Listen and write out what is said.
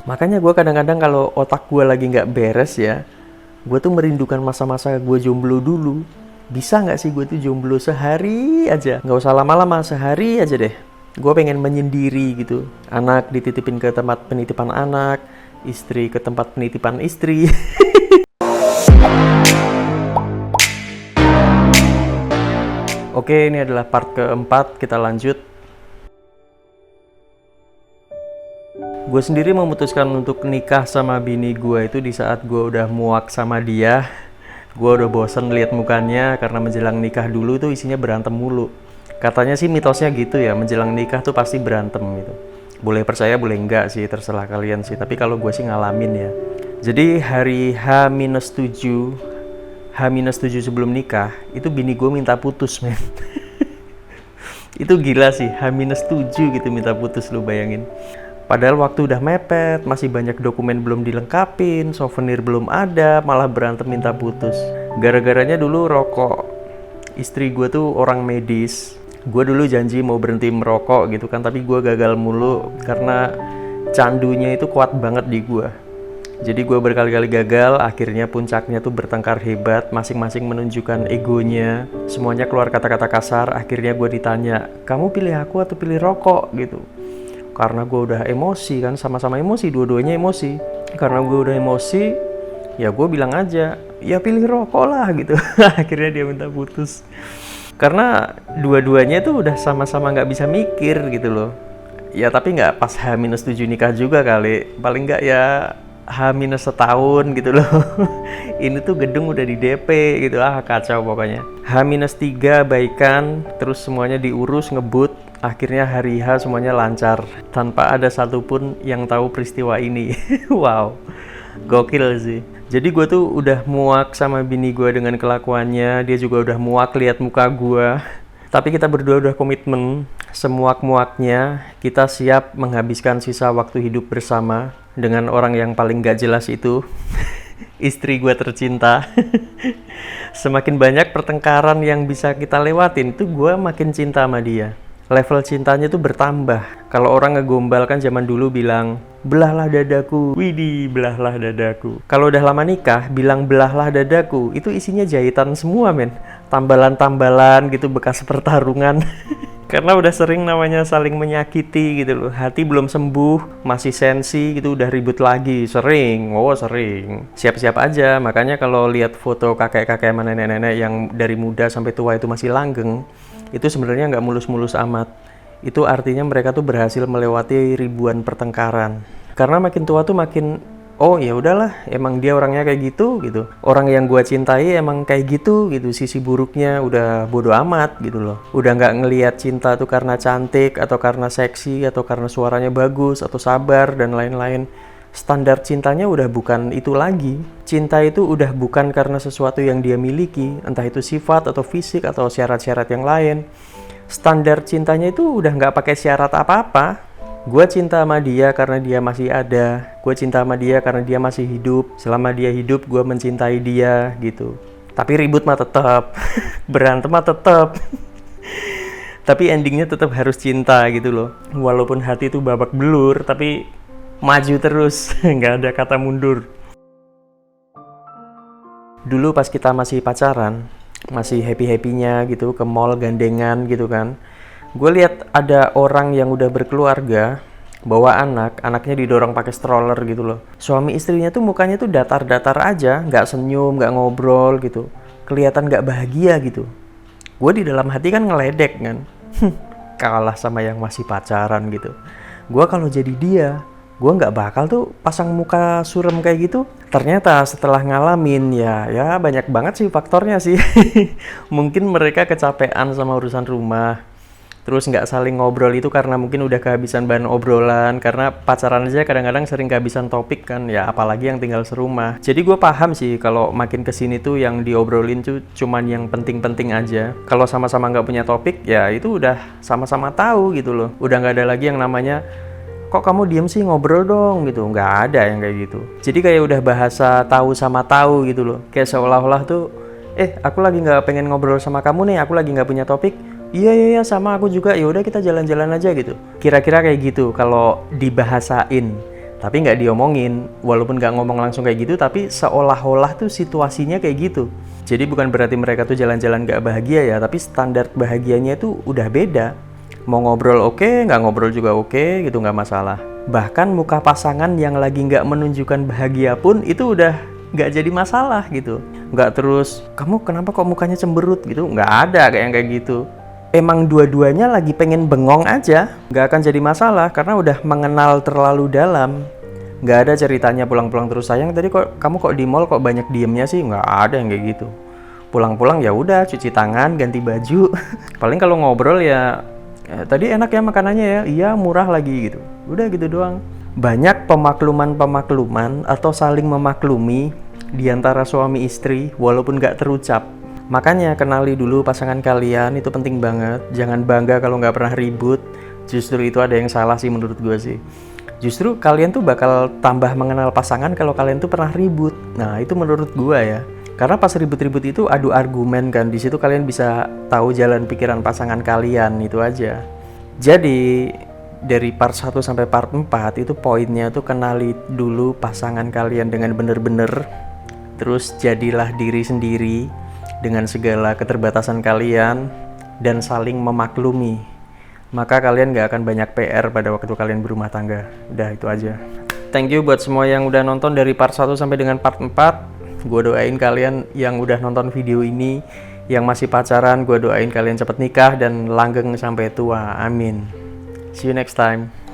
Makanya gue kadang-kadang kalau otak gue lagi nggak beres ya, gue tuh merindukan masa-masa gue jomblo dulu. Bisa nggak sih gue tuh jomblo sehari aja? Nggak usah lama-lama, sehari aja deh. Gue pengen menyendiri gitu. Anak dititipin ke tempat penitipan anak, istri ke tempat penitipan istri. Oke, ini adalah part keempat, kita lanjut. Gue sendiri memutuskan untuk nikah sama bini gue itu di saat gue udah muak sama dia. Gue udah bosen lihat mukanya karena menjelang nikah dulu tuh isinya berantem mulu. Katanya sih mitosnya gitu ya, menjelang nikah tuh pasti berantem gitu. Boleh percaya boleh enggak sih, terserah kalian sih. Tapi kalau gue sih ngalamin ya. Jadi hari H-7, H-7 sebelum nikah, itu bini gue minta putus, men. Itu gila sih, H-7 gitu minta putus, lu bayangin. Padahal waktu udah mepet, masih banyak dokumen belum dilengkapin, souvenir belum ada, malah berantem minta putus. Gara-garanya dulu rokok. Istri gue tuh orang medis. Gue dulu janji mau berhenti merokok gitu kan, tapi gue gagal mulu karena candunya itu kuat banget di gue. Jadi gue berkali-kali gagal, akhirnya puncaknya tuh bertengkar hebat, masing-masing menunjukkan egonya, semuanya keluar kata-kata kasar, akhirnya gue ditanya, kamu pilih aku atau pilih rokok gitu. Karena gue udah emosi kan, sama-sama emosi, dua-duanya emosi. Karena gue udah emosi, ya gue bilang aja, ya pilih rokok lah gitu. Akhirnya dia minta putus. Karena dua-duanya tuh udah sama-sama nggak bisa mikir gitu loh. Ya tapi nggak pas H-7 nikah juga kali. Paling nggak ya H-1 gitu loh. Ini tuh gedung udah di DP gitu, kacau pokoknya. H-3 baikan, terus semuanya diurus, ngebut. Akhirnya hari H semuanya lancar tanpa ada satupun yang tahu peristiwa ini. Wow, gokil sih. Jadi gue tuh udah muak sama bini gue dengan kelakuannya, dia juga udah muak lihat muka gue. Tapi kita berdua udah komitmen, semuak-muaknya kita siap menghabiskan sisa waktu hidup bersama dengan orang yang paling gak jelas itu. Istri gue tercinta. Semakin banyak pertengkaran yang bisa kita lewatin, tuh gue makin cinta sama dia. Level cintanya tuh bertambah. Kalau orang ngegombal kan zaman dulu bilang, belahlah dadaku. Widih, belahlah dadaku. Kalau udah lama nikah, bilang belahlah dadaku, itu isinya jahitan semua, men. Tambalan-tambalan gitu, bekas pertarungan. Karena udah sering namanya saling menyakiti gitu loh. Hati belum sembuh, masih sensi gitu, udah ribut lagi. Sering, sering. Siap-siap aja, makanya kalau lihat foto kakek-kakek sama nenek-nenek yang dari muda sampai tua itu masih langgeng, itu sebenarnya nggak mulus-mulus amat. Itu artinya mereka tuh berhasil melewati ribuan pertengkaran. Karena makin tua tuh makin, oh ya udahlah, emang dia orangnya kayak gitu. Orang yang gua cintai emang kayak gitu. Sisi buruknya udah bodo amat gitu loh. Udah nggak ngelihat cinta tuh karena cantik atau karena seksi atau karena suaranya bagus atau sabar dan lain-lain. Standar cintanya udah bukan itu lagi. Cinta itu udah bukan karena sesuatu yang dia miliki, entah itu sifat atau fisik atau syarat-syarat yang lain. Standar cintanya itu udah nggak pakai syarat apa-apa. Gue cinta sama dia karena dia masih ada. Gue cinta sama dia karena dia masih hidup. Selama dia hidup, gue mencintai dia gitu. Tapi ribut mah tetap, berantem mah tetap. Tapi endingnya tetap harus cinta gitu loh. Walaupun hati itu babak belur, tapi maju terus, nggak ada kata mundur. Dulu pas kita masih pacaran, masih happy-happynya gitu, ke mall gandengan gitu kan, gue lihat ada orang yang udah berkeluarga, bawa anaknya didorong pakai stroller gitu loh. Suami istrinya tuh mukanya tuh datar-datar aja, nggak senyum, nggak ngobrol gitu, kelihatan nggak bahagia gitu. Gue di dalam hati kan ngeledek kan, kalah sama yang masih pacaran gitu. Gue kalau jadi dia, gue nggak bakal tuh pasang muka surem kayak gitu. Ternyata setelah ngalamin ya banyak banget sih faktornya sih. Mungkin mereka kecapean sama urusan rumah, terus nggak saling ngobrol itu karena mungkin udah kehabisan bahan obrolan. Karena pacaran aja kadang-kadang sering kehabisan topik kan, ya apalagi yang tinggal serumah. Jadi gue paham sih kalau makin kesini tuh yang diobrolin tuh cuman yang penting-penting aja. Kalau sama-sama nggak punya topik, ya itu udah sama-sama tahu gitu loh. Udah nggak ada lagi yang namanya, kok kamu diem sih, ngobrol dong gitu. Nggak ada yang kayak gitu. Jadi kayak udah bahasa tahu sama tahu gitu loh. Kayak seolah-olah tuh, aku lagi nggak pengen ngobrol sama kamu nih, aku lagi nggak punya topik. Iya sama aku juga, ya udah kita jalan-jalan aja gitu. Kira-kira kayak gitu kalau dibahasain. Tapi nggak diomongin, walaupun nggak ngomong langsung kayak gitu, tapi seolah-olah tuh situasinya kayak gitu. Jadi bukan berarti mereka tuh jalan-jalan nggak bahagia ya, tapi standar bahagianya itu udah beda. Mau ngobrol oke, nggak ngobrol juga oke, gitu nggak masalah. Bahkan muka pasangan yang lagi nggak menunjukkan bahagia pun itu udah nggak jadi masalah gitu. Nggak terus, kamu kenapa kok mukanya cemberut gitu, nggak ada kayak gitu. Emang dua-duanya lagi pengen bengong aja, nggak akan jadi masalah karena udah mengenal terlalu dalam. Nggak ada ceritanya pulang-pulang terus, sayang tadi kok kamu kok di mall kok banyak diemnya sih, nggak ada yang kayak gitu. Pulang-pulang ya udah cuci tangan, ganti baju. Paling kalau ngobrol ya, tadi enak ya makanannya ya, iya murah lagi gitu. Udah gitu doang. Banyak pemakluman-pemakluman atau saling memaklumi di antara suami istri walaupun nggak terucap. Makanya kenali dulu pasangan kalian, itu penting banget. Jangan bangga kalau nggak pernah ribut. Justru itu ada yang salah sih menurut gue sih. Justru kalian tuh bakal tambah mengenal pasangan kalau kalian tuh pernah ribut. Nah itu menurut gue ya. Karena pas ribut-ribut itu adu argumen kan. Di situ kalian bisa tahu jalan pikiran pasangan kalian, itu aja. Jadi dari part 1 sampai part 4 itu poinnya tuh kenali dulu pasangan kalian dengan bener-bener. Terus jadilah diri sendiri dengan segala keterbatasan kalian dan saling memaklumi. Maka kalian gak akan banyak PR pada waktu kalian berumah tangga. Udah itu aja. Thank you buat semua yang udah nonton dari part 1 sampai dengan part 4. Gue doain kalian yang udah nonton video ini, yang masih pacaran, gue doain kalian cepet nikah dan langgeng sampai tua. Amin. See you next time.